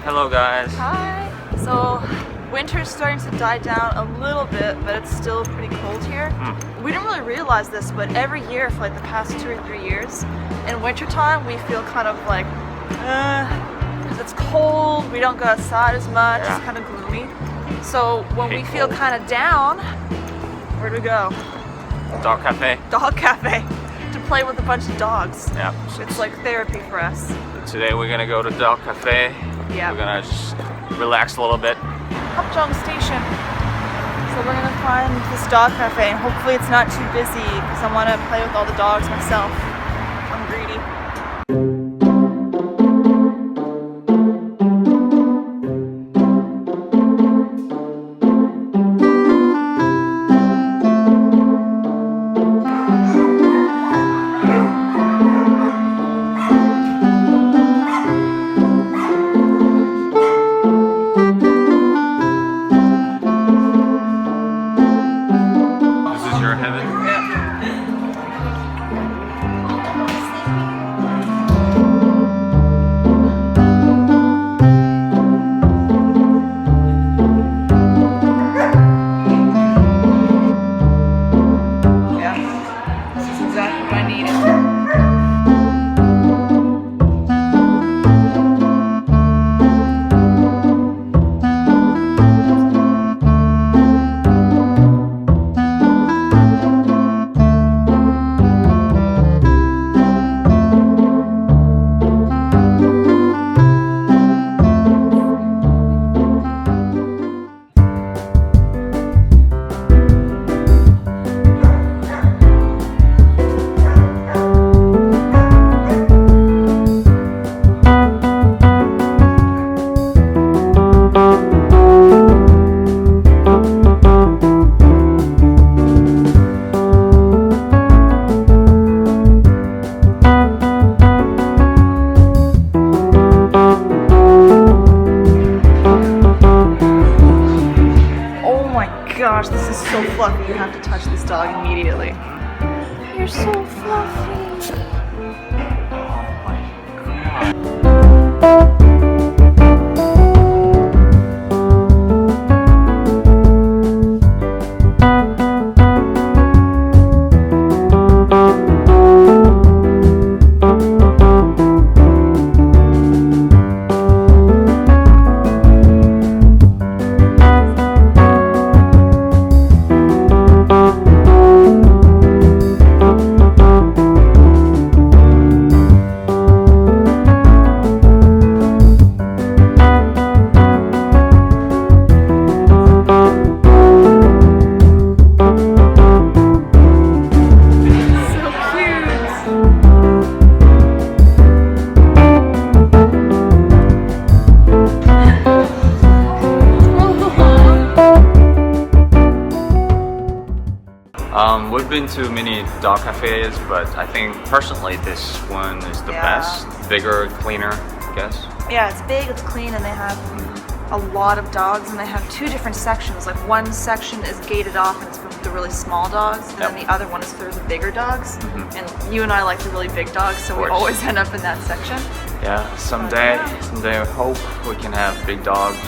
Hello guys. Hi. So winter's starting to die down a little bit, but it's still pretty cold here. We didn't really realize this, but every year for like the past 2 or 3 years, in wintertime we feel kind of like, because it's cold, we don't go outside as much, It's kind of gloomy. So when we feel kind of down, where do we go? Dog cafe. Dog cafe. To play with a bunch of dogs. Yeah. It's like therapy for us. Today we're gonna go to dog cafe. Yeah. We're gonna just relax a little bit. Hapjeong Station. So we're gonna find this dog cafe and hopefully it's not too busy because I want to play with all the dogs myself. I'm greedy. Gosh, this is so fluffy. You have to touch this dog immediately. You're so fluffy. Oh my god. We've been to many dog cafes, but I think personally this one is the best. Bigger, cleaner, I guess. Yeah, it's big, it's clean, and they have a lot of dogs, and they have 2 different sections. Like one section is gated off and it's for the really small dogs, and then the other one is for the bigger dogs. And you and I like the really big dogs, so we always end up in that section. Yeah, someday I hope we can have big dogs.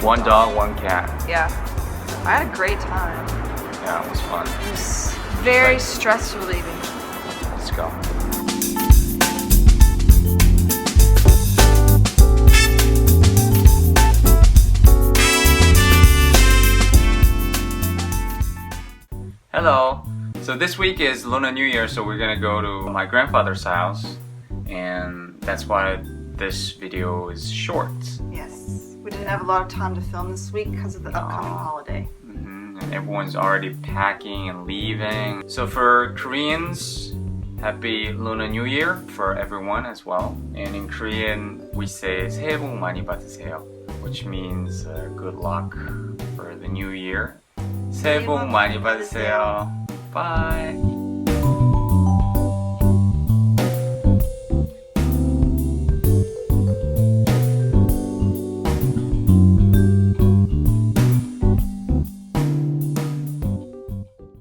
1 dog, 1 cat. Yeah, I had a great time. Yeah, it was fun. It was very stress relieving. Let's go. Hello. So this week is Lunar New Year, so we're gonna go to my grandfather's house, and that's why this video is short. Yes, we didn't have a lot of time to film this week because of the upcoming holiday. And everyone's already packing and leaving. So for Koreans, Happy Lunar New Year for everyone as well. And in Korean, we say 새해 복 많이 받으세요, which means good luck for the new year. 새해 복 많이 받으세요. Bye.